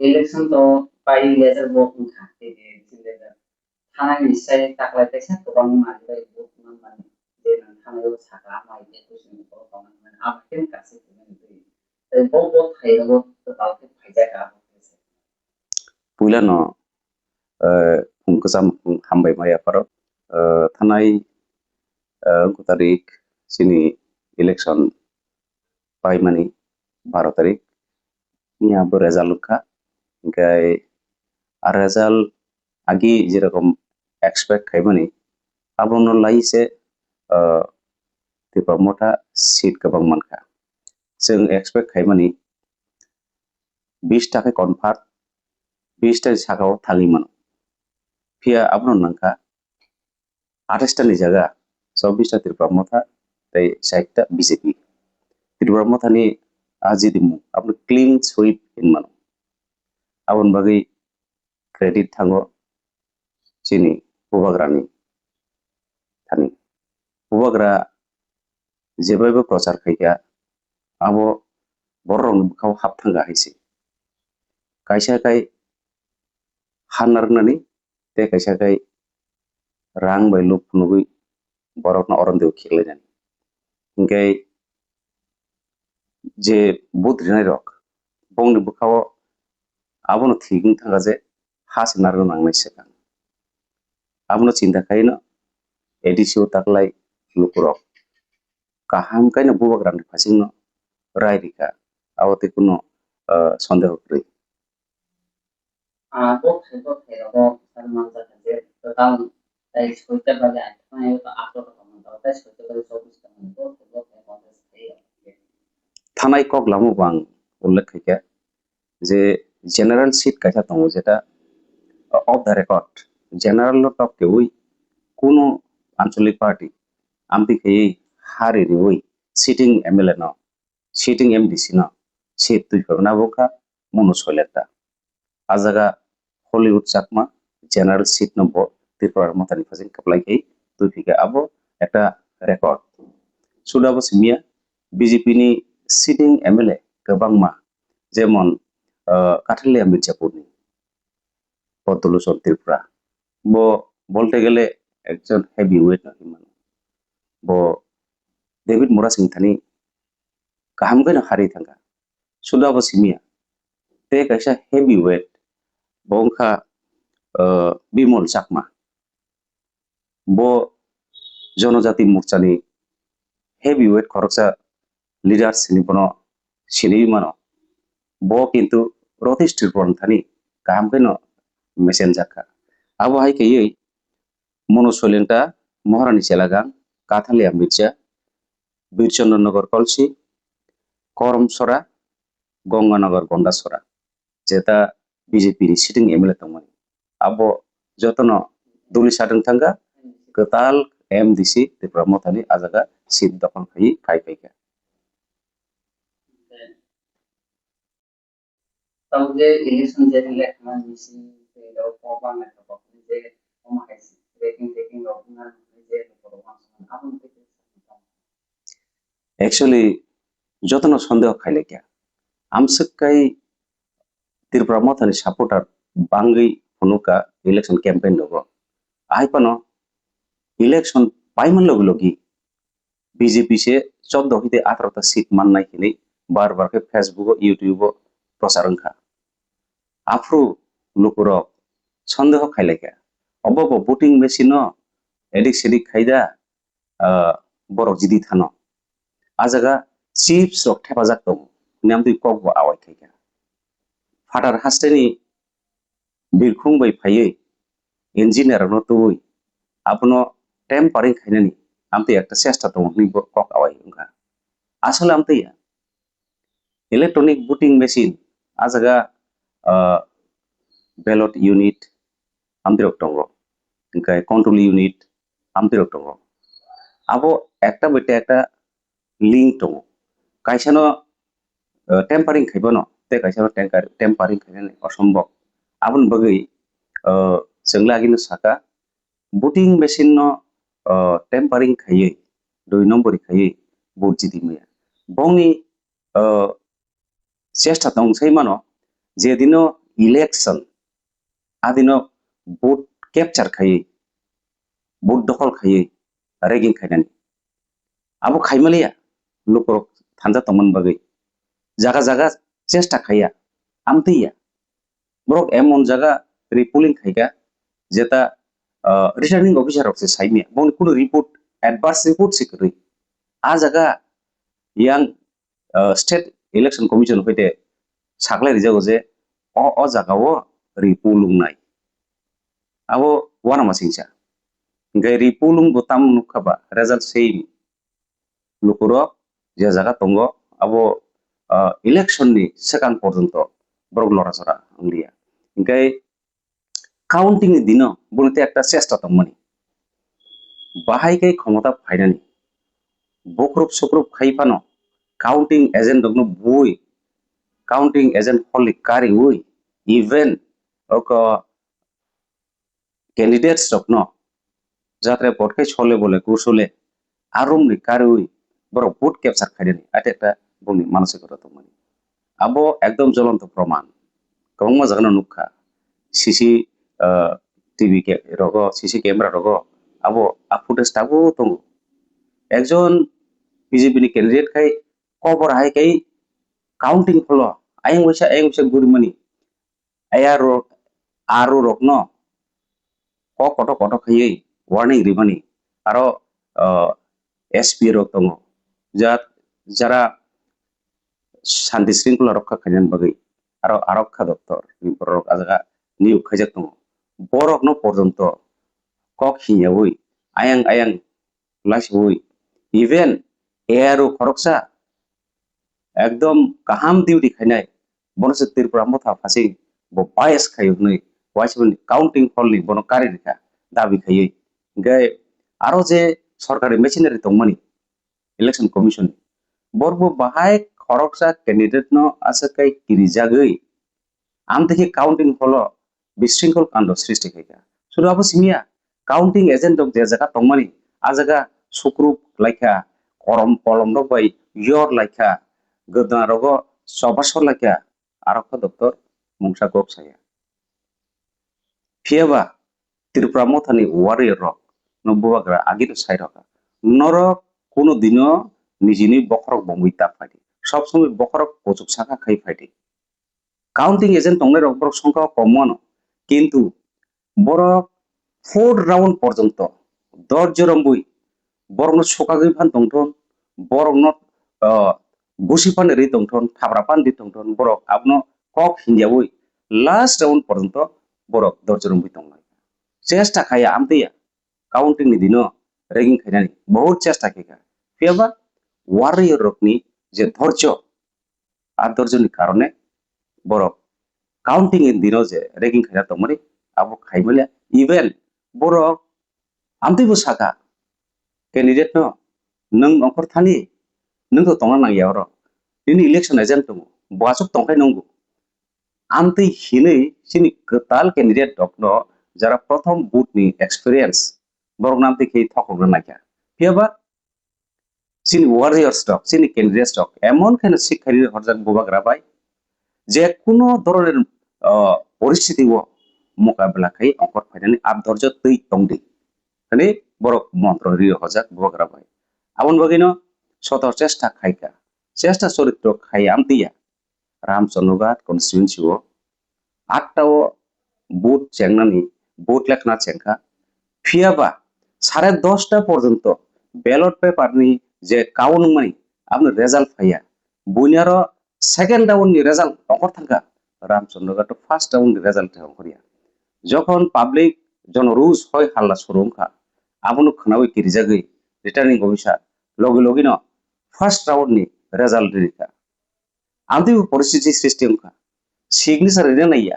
election to pai lezer bo kha te lezer thana ni sai taklai te sa to bang ma le bo man man de nan thana yo saka mai de to sin ko ko man am ken ka se men te bo thai ro to ta ke phai ja ka puila no kusam hambai maya paro thanai ko tarik sini election pai mani 12 tarik nya bo result kha gai R result আগে যেরকম expect খাইবানি আবনো লাইছে তিপা মোটা seat গোबां मानखा जों expect खाइमानि 20 টাকা convert 20 টা সাকাও থালিমান ফিয়া আবনো নাংখা 28 টানি জায়গা 24 টা তিরপা মোটা তাই 60 টা বিজেপি তিরপা মোটানি আজি দিমু আপনি ক্লিন সুইপ ইনমানো আবন বাগै ক্রেডিট থাঙ্গো চিনি পুবাগ্রানি থানি পুবাগ্রা जेबायबो प्रचार खायगा आबो बररन बुखाव हाबथांगा हायसे कायसाखाय हानारनानै ते कायसाखाय रां बायलुक नुगै बरकना अरनदेव खिगलायनानै इंगाय जे बुद्रिनाय रक बंनि बुखाव आबोनो थिगिं थांगा जे हासे नारगो नांनायसेका आबोनो चिंता खायनो एडिसिओ ताकलाय लुकुरक kaham kaino bubagrani phasingno rairika awate kuno সন্দেহ করি bo thai ro sar man ja je to ta tai soite ba ja ta yo to ato to man ta tai soite ba 24 ta man bo thai congress thai থানায় কগলামো বাং উল্লেখ খাইকা যে general seat কাইসা দङ যেটা off the record general টপ কেউই কোনো আঞ্চলিক পার্টি আমতি খাই হারি রিউই সিটিং এমএলএ ন সিটিং এমডিসি ন সিট তুই পাবনা বোকা মনো সলেটা আজাগা হলিউড চাকমা জেনারেল সিট নম্বর ত্রিপুরার মতানি ফাজিং কাপলাই খাই তুই ফিকে আবো একটা রেকর্ড সুদাবো সিমিয়া বিজেপি নি সিটিং এমএলএ গোबांमा যেমন কাঠালিয়া মির্জাপুরনি পদ্মলোচন ত্রিপুরা বো বলতে গেলে একজন হেভি ওয়েট নাকি মানে বো ডেভিড মোরা সিংথানি কাহাম গেন হারি থাঙ্গা সুদাবো সিমিয়া তে কাইসা হেভি ওয়েট বংখা বিমল চাকমা বো জনজাতি মোর্চানি হেভি ওয়েট খরচা লিডার সিনিপনো সিনি মানো bo কিন্তু রথিষ্ঠির পন্থানি কাহাম কেন মেসেন জাকা আবো হাই কেই মনোসলেন্টা মহারানী চেলাগাং কাথালিয়া মির্জা বীরচন্দ্রনগর কলসি করমসরা গঙ্গানগর গন্ডাসরা যেটা বিজেপি সিটিং এমএলএ তংমানি আবো যতন দুলি সাদং থাঙ্গা গতাল এমডিসি ত্রিপুরা মথানি আজাগা সিট দখল খাই খাইকা tau je election je le man misi te ro ko ba na ko je o ma kai taking ro na je ko ba apun te actually যতন সন্দেহ খাইলে কে আমসকাই Tripura মথানি supporter বাঙ্গি হনুকা election campaign logo আইপানো election পাইমান লগি BJP সে 14 হইতে 18টা seat মাননাই কিনে বারবার কে Facebook YouTube প্রচারংখা আফ্রু লুকুর সন্দেহ খাইলেকা অবব voting machine এদিক সেদিক খাইদা বরক জিদি থানো আজাগা চিপস রক হেফাজাব দङ নাম তুই কক আওয়াই খাইকা ফাটার হাস্টেনি বিরখুং বাই ফাইयै ইঞ্জিনিয়ার ন তুই আপনো টেম্পারিং খাইনানি আমতে একটা চেষ্টা দङ নি কক আওয়াই ওংখা আসলে আমতে ইলেকট্রনিক ভোটিং মেশিন আজাগা ব্যালট ইউনিট আমতিরক দङ ওংখাই কন্ট্রোল ইউনিট আমতিরক দङ আবো একটা বইতে একটা লিঙ্ক দङ কাইসানো টেম্পারিং খাইবানো তে কাইসানো টেম্পারিং খাইनानै অসম্ভব আবন বগै जोंलागिनो साका ভোটিং মেশিন ন টেম্পারিং খাইयै 2 নম্বর খাইयै ভোট জিদি মেয়া বংনি চেষ্টা দংসাই মানো যেদিনও ইলেকশন আদিনো ভোট ক্যাপচার খাইয়ে ভোট দখল খাইয়ে রেগিং খাইনানি আবো খাইমালিয়া লোক থানজা তমন বাগै জায়গা জায়গা চেষ্টা খাইয়া আমতেইয়া বরক এমন জায়গা রিপোলিং খাইগা যেটা রিটার্নিং অফিসার হচ্ছে সাইমিয়া বং কোনো রিপোর্ট অ্যাডভার্স রিপোর্ট সিকরি আ জায়গা ইয়াং স্টেট ইলেকশন কমিশন হইতে সাকলাই রিজাগো যে অ জায়গাও রিপোলুং নাই আবো ওয়ানা মাসিংসা gai ripulung botam nukaba result sei lukuro je jaga tongo abo election ni second porjonto borok lora sora anglia gai counting ni dino bolte ekta chesta tongmani bahai kai ক্ষমতা ফাইনানি বকরুপ সকরুপ খাইপানো counting agent দগ্ন বই counting agent হলি কারি ওই even okay candidates দগ্ন যাত্রা পটকে ছলে বলে কুশলে আরমনি কারুই বড় vote capture খাইনি এটা একটা বলি মানসিকতা তো মানে আবো একদম জ্বলন্ত প্রমাণ কংমা জাগানো নুখা সিসি টিভি কে রগ সিসি ক্যামেরা রগ আবো ফুটেজ টাবো তো একজন বিজেপি নি ক্যান্ডিডেট খাই কবর হাই খাই কাউন্টিং হলো আইং বৈশা গুরিমানি আয়ারো আরো রগ্ন কত কত খাইয়ে ওয়ার্নিং রিমানি আরো এসপি রক দङ যারা শান্তি শৃঙ্খলা রক্ষা খাইনান বাগै আরো আরক্ষা দপ্তর রক আজাga নিয়োগ খাইজাক দङ বরকনো পর্যন্ত কক হিয়াবই আয়াং লাইসবই ইভেন এয়ারো খরকসা একদম কাহাম ডিউটি খাইনাই বনসে ত্রিপুরা মথা ফাসি ব বায়াস খাইয়নি ওয়াইসবন কাউন্টিং হলনি বন কারি রেখা দাবি খাইयै গাय আরো যে সরকারি মেশিনারি দংমানি ইলেকশন কমিশন বরবো বাহাই খরকসা ক্যান্ডিডেট ন আসাকাই কিরিজাগৈ আম থেকে কাউন্টিং হলো বিশৃঙ্খল কাণ্ড সৃষ্টি খাইকা শুধু আবো সিমিয়া কাউন্টিং এজেন্ট দক যে জায়গা দংমানি আ জায়গা সুক্রুপ লাইকা কলম রক বাই ইয়র লাইকা গদনা রগ সবাসর লাইকা আরক্ষা দপ্তর মংসা গপ সায়া ফিয়াবা ত্রিপুরা মথানি ওয়ারিয়র রক নব্ববাগ্রা আগির সাই রকা নরক কোনো দিনও নিজেনি বখরক বঙ্গই তাপ ফাইটি সবসময় বখরক পচুক শাখা খাই ফাইটি কাউন্টিং এজেন্ট দংনের রক সংখ্যা কমানো কিন্তু বড় 4 রাউন্ড পর্যন্ত 10 জরম্বই বরং সকাগৈ ফান দংথন বরং গুসিফান রি দংথন থাবরাপান দি দংথন বরক আপনো কক হিন্দিয়াবই লাস্ট রাউন্ড পর্যন্ত বরক 10 জরম্বই দংনাই চেষ্টা খাইয়া আমতেয়া কাউন্টিং नि दिनो रेगिंग खाइनानि बहुत चेष्टा खाइका फियाबा वारियर रकनि जे धैर्य आ धैर्यनि कारणे बरक काउंटिंग इन दिनो जे रेगिंग खाइना दंमोन आबो खाइमले इभेन बरक आमतेबो साका कैंडिडेट न नों अंकर थानि नों तो तंगा नांगिया र दिनि इलेक्शन एजेंट दङ बासुक तंखाय नंगौ आमते हिनै सिनि गताल कैंडिडेट दक्न যারা প্রথম বুট নি এক্সপেরিয়েন্স বরং নাম থেকে থকনা নাইকা ফিয়াবা সিনি ওয়ারিয়র স্টক সিনি ক্যান্ডিডেট স্টক এমন কেন শিক্ষারী হরজাক বোবাগ্রা পাই যে কোনো ধরনের পরিস্থিতি ও মোকাবেলা খাই অঙ্কর ফাইনানি আপ ধৈর্য তৈ তংদি মানে বড় মন্ত্র রিয় হজাক বোবাগ্রা পাই আমন বাগিনো শত চেষ্টা খাইকা চেষ্টা চরিত্র খাই আমতিয়া রামচন্দ্রঘাট কনস্টিটিউয়েন্সি ও 8টাও বুট চেংনানি বুট লেখনা চেংকা ফিয়াবা 10:30টা পর্যন্ত ব্যালট পেপার নি যে কাউন মানি আপনি রেজাল্ট ফাইয়া বুইনার সেকেন্ড রাউন্ড নি রেজাল্ট অকর থাকা রামচন্দ্রঘাট ফার্স্ট রাউন্ড নি রেজাল্ট হরিয়া যখন পাবলিক জন রুজ হয় হাল্লা সরুমখা আপনি খানাওই কিরিজাগৈ রিটার্নিং অফিসার লগে লগিন ফার্স্ট রাউন্ড নি রেজাল্ট রিকা আমদি পরিস্থিতি সৃষ্টি হমখা সিগনেচার রিনা নাইয়া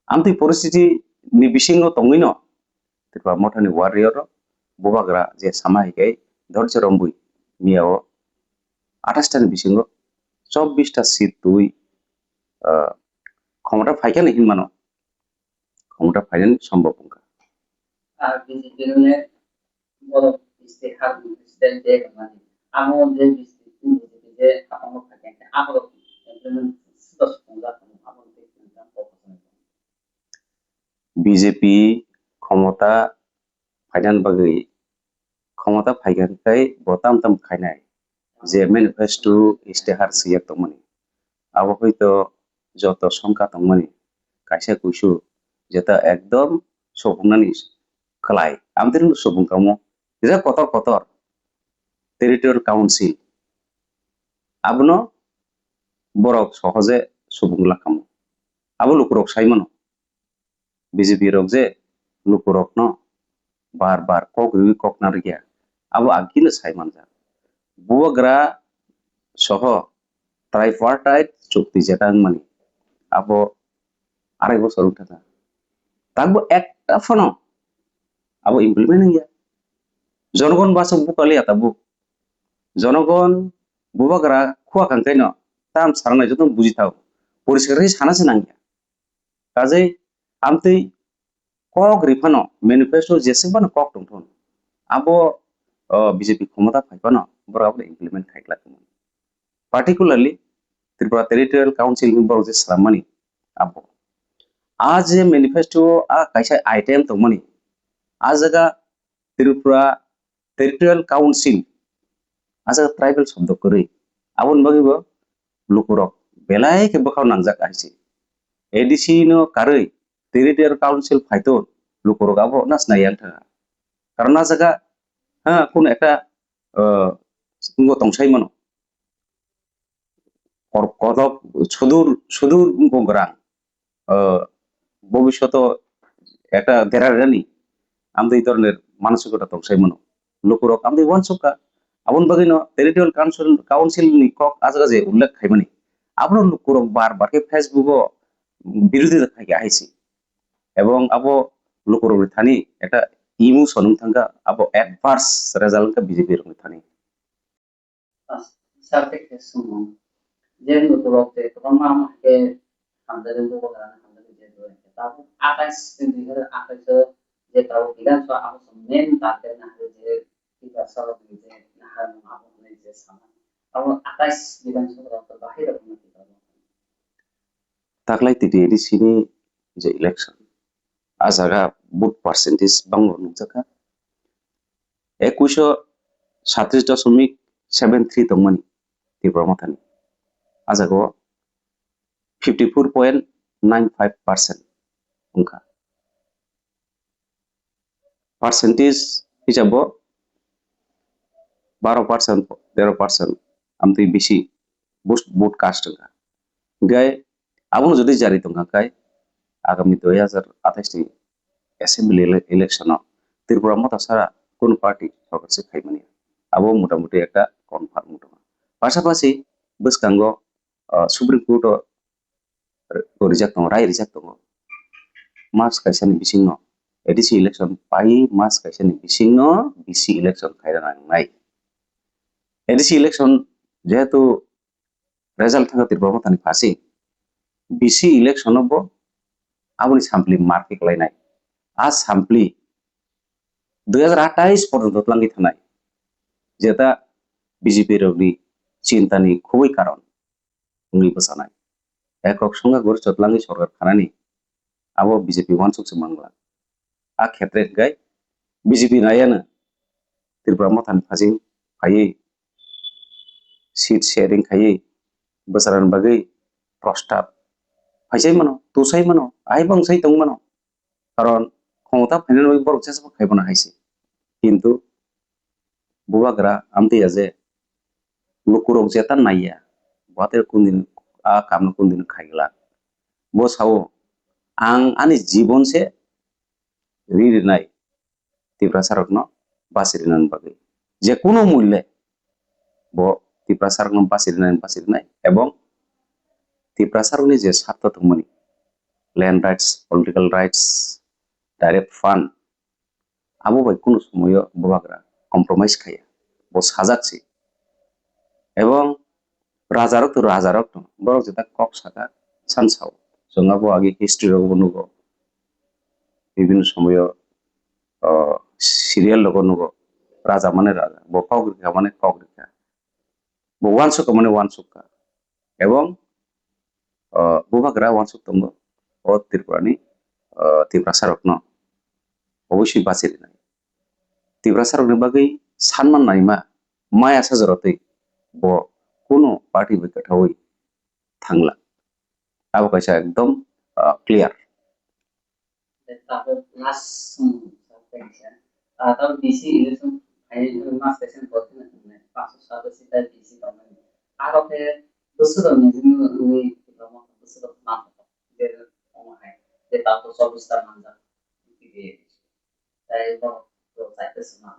আমতি পরিস্থিতি ni bisingo tongino ত্রিপুরা মঠানি ওয়ারিয়র বোবাগ্রা যে সামাহিকাই ধৈর্য রম্বুই মিয়াও 28টা বিসিঙ্গ 24টা সিট তুই ক্ষমতা ফাইকা নাকি মানো ক্ষমতা ফাইনাল সম্ভব নঙ্কা আর বিজেপি নে বড় ইস্তেহার ইস্তেল যে মানে আমল যে বিজেপি যে আমল থাকে আমল বিজেপি ক্ষমতা ফাইনাল বাগै ক্ষমতা ফাইগানखाय বতাম তাম খাইনাय যে মেনিফेस्टो इस्तेहार सियाक तंगमनि abo হয়তো যত সংখ্যা তংমনি কাইসা কুইসু যেটা একদম সবুংনানি খালাই আমাদের সবুং কামো যেটা কতর কতর টেরিটরিয়াল কাউন্সিল আবনো বরক সহজে সবুং লাকামো আবো লুকুরক সাইমনো বিজেপি রক যে লুকুরক ন বার বার কক রিউই কক নারগিয়া আবো আগিনো সাইমান যা বুয়াগ্রা সহ ট্রাইপার্টাইট চুক্তি যেটা মানে আবো আড়াই বছর উঠে না তাকবো একটা ফোন আবো ইমপ্লিমেন্ট হইয়া জনগণ বাসক বুকালি আতাবু জনগণ বুবাগ্রা খুয়া খাঙ্কাই ন তাম সারনাই যত বুঝিতাও পরিষ্কার সানাসে নাঙ্গিয়া কাজেই আমতেই কক রিফানো ম্যানিফেস্টো যেসেबानो কক টংथन আবো বিজেপি ক্ষমতা ফাইবানো বড় আবো ইমপ্লিমেন্ট খাইলাকমोन পার্টিকুলারলি त्रिपुरा टेरिटोरियल काउंसिल नि बरक जे सारामानि आबो आज जे मैनिफेस्टो आ काइसा आइटेम तंगमनि आ जगा त्रिपुरा टेरिटोरियल काउंसिल आ जगा ट्राइबल शब्द करै आबोन बगिबो लुकुरक बेलाय के बखाव नांजाक आइसि एडीसी नो कारै टेरिटोरियल काउंसिल फाइतो लुकुरक आबो नासनायान थाङा कारण आ जगा कोन একটা सुंग तंसाय मानो কদব সুদূর সুদূর গঙ্গরাং ভবিষ্যৎ একটা দেরারানি আমাদের এই ধরনের মানসিকতা তংসাই মনো লোকরক আমাদের ওয়ান সকা আবন বাগিনো টেরিটরিয়াল কাউন্সিল নি কক আজগাজে উল্লেখ খাইমানি আবনো লোকরক বারবার কে ফেসবুক বিরোধিতা খাইকে আইছি এবং আবো লোকরক থানি একটা ইমোশন থাঙ্গা আবো অ্যাডভার্স রেজাল্ট কা বিজেপি রং থানি সাবজেক্ট সুমন যেন লোকরকতে তোমার আমাকে আমাদের লোকরা আমাদের যে ধরে তারপর 28 2028 যে তাও বিধানসভা আহ্বান মেন তাতে না যে বিধানসভা যে না আহ্বান যে সামান তাও 28 বিধানসভা তো বাহিরে কোনো তাকলাই তিটি এডিসিনি যে ইলেকশন আজাগা বুট পার্সেন্টেজ বাংলো নুজাকা 2137.73 তংমানি ত্রিপুরা মাথানি আজাগো 54.95% उनका परसेंटेज हिसाबो 12% 13% आमते बेसी बुट कास्ट का गाय आबो जदि जारी दंगा गाय आगामी 2028 नि असेंबली इलेक्शन त्रिपुरा मता सारा कोन पार्टी सरकार से खाइमानि आबो मोटामुटी একটা কনফার্ম দङ পাশাপাশি বসকাঙ্গো सुप्रीम कोर्ट रिजाक्ट दङ राय रिजाक्ट दङ मास काइसानि बिसिंनो एडीसी इलेक्शन पाई मास काइसानि बिसिंनो बीसी इलेक्शन खाइरा नांनाय एडीसी इलेक्शन जेहेतु रिजल्ट थांगा त्रिपुरा मतानि फासि बीसी इलेक्शन बो आबोनि सामप्लि मार्किक लायनाय आ सामप्लि 2028 पर्यन्त लांगि थानाय जेता बीजेपी रगनि चिंतानि खुबै कारण उंगि बसानाय एকক संगा गरि चतलांगि सरकार खानानि आबो बीजेपी वान सुक्से मांगला आ क्षेत्रे गाय बीजेपी नायानो त्रिपुरा मतानि फासि फायै सीट शेयरिंग खायै बसारान बागै प्रस्ताव फाइसाय मानो तुसाय मानो आइ बंसाय दं मानो कारण क्षमता फाइनाल बरक सेस खाइबना हाइसे किन्तु बुवाग्रा आमतेया जे लुकुरक जेता नाइया बाते कुनदिन आ कामनो कुनदिन खाइगला बो सावो आं आनि जीवन से रिरिनाय त्रिपुरा सारकनो बासिरिनान बागै जे कोनो मूल्य बो त्रिपुरा सारकनो बासिरिनाय एवं त्रिपुरा सारकनि जे सार्थ दंमोन land rights political rights direct fund आबो बाय कोनो समय बुवाग्रा कम्प्रोमाइज खाया बो साजाकसि एवं राजारक बरक जेता कक साका सानसाव जोंहाबो आगे हिस्ट्री रगबो नुगो विभिन्न समय सीरियल लगो नुगो राजा माने राजा बो कग्रिका माने कग्रिका बो वानसुका माने वानसुका एवं bubagra wansuk tongo o Tripurani Tripura sarokno অবশ্যই বাঁচিয়ে নাই Tripura sarokni bagui sanman naima maya sajorotui bo কোনো পার্টি বৈকাঠাওই থাংলা abo kaisa ekdom clear তারপর লাস্ট সাবজেকশন তারপর ডিসি ইলেকশন ফাইনাল মাস সেশন করতে না 500 সিটার ডিসি গভর্নমেন্ট আর ওকে দুসরো নিজমি উই প্রমোট দুসরো মাপ যে হয় যে তারপর সবস্তা মানজা দিয়ে তাই তো সাইকেস না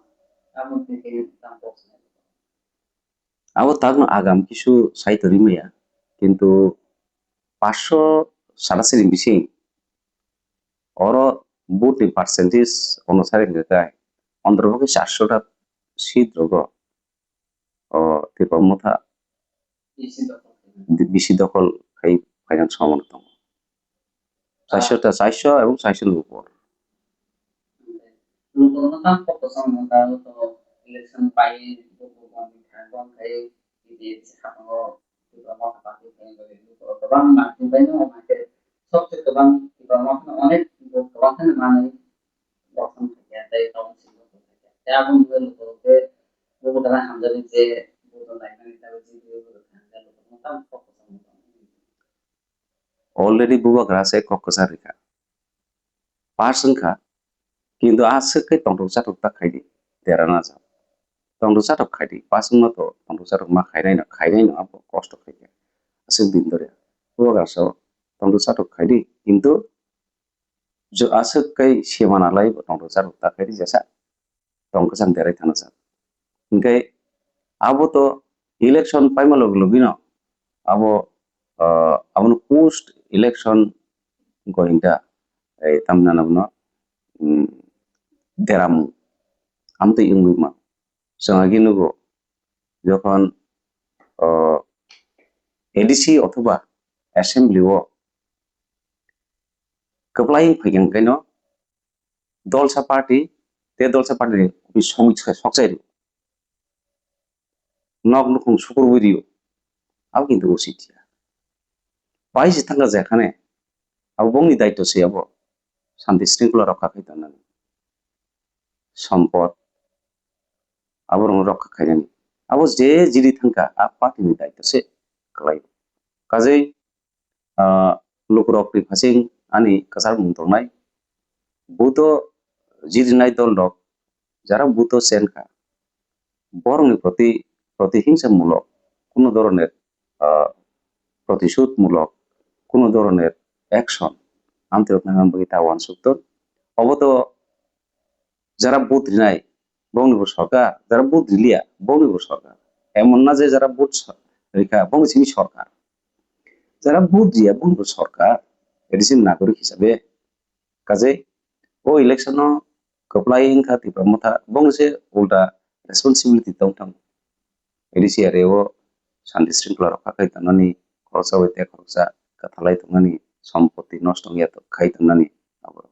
এমন থেকে দাম পড়ছে abo tagno agam kisu saitori meya কিন্তু 587 bisi oro voting percentage অনুসারে গেকায় অন্তর্ভুক্ত 400টা সিট রোগ Tripura মথা বেশি দখল খাই ফাইনান্স সমান দङ 400 এবং 400 উপর Lupa foto sama tahu tuh election pai buku kan kayak di sekarang juga mau apa sih kayak gitu bang nanti banyak orang kayak sok sih bang juga mau অনেক bang kan mana bosan kayak dari tahun sih ya aku juga lupa buku karena hamzah itu buku lain kita uji buku kan lupa foto sama already বুবাগ্রা আছে Cox's Bazar person খা কিন্তু আসকে তন্ত্র চাটক তা খাইদি দেরানা যা তন্ত্র চাটক খাইদি person মতো তন্ত্র চাটক মা খাইনাই না আপ কষ্ট খাইকে আসে দিন ধরে বুবাগ্রা সব তন্ত্র চাটক খাইদি কিন্তু আসে কাই সেমানালাই তন্ত্র চাটক তা খাইদি যেসা তংক চাং দেরাই থানা যা ইনকাই আবো তো ইলেকশন পাইমা লগ লগিন আবো abon post election goinda এই tamna nabno deramu amto ingwima sangagi nugo যখন এডিসি অথবা অ্যাসেম্বলি ও কপ্লাইং ফাইগেন কেন দলসা পার্টি তে দলসা পার্টি সমীক্ষা সকসাই নক নকুং সুপুরবুদিও আব কিন্তু উচিত বাইশে থাকা যেখানে আবো বংনি দায়িত্ব সে আবো শান্তি শৃঙ্খলা রক্ষা খাইতে না সম্পদ আবো রক্ষা খাইজানি আবো যে জিরি থাকা আব পার্টিনি দায়িত্ব সে খালাই কাজেই লুকুরক ফাসিং আনি কাসার মুংতংনাই বুতো জিরিনাই দল রক যারা বুতো সেনখা বরংনি প্রতিহিংসামূলক কোনো ধরনের প্রতিশোধমূলক কোনো ধরনের অ্যাকশন আন্তর্জাতিক tawan সত্তর অবত যারা বুথ নাই বঙ্গবন্ধু সরকার যারা বুথ রিলিয়া বঙ্গবন্ধু সরকার এমন না যে যারা বুথ রেখা বঙ্গবন্ধু সরকার যারা বুথ দিয়া বঙ্গবন্ধু সরকার এডিসিন নাগরিক হিসাবে কাজে ও ইলেকশন কপ্লাইং খাতি প্রমথা বঙ্গসে উল্টা রেসপন্সিবিলিটি দংথাম এডিসি আরে ও শান্তি শৃঙ্খলা রক্ষা খাইতানি খরচা হইতে খরচা কাথালাই তংনানি সম্পত্তি নষ্ট গিয়া তো খাইতানি আবার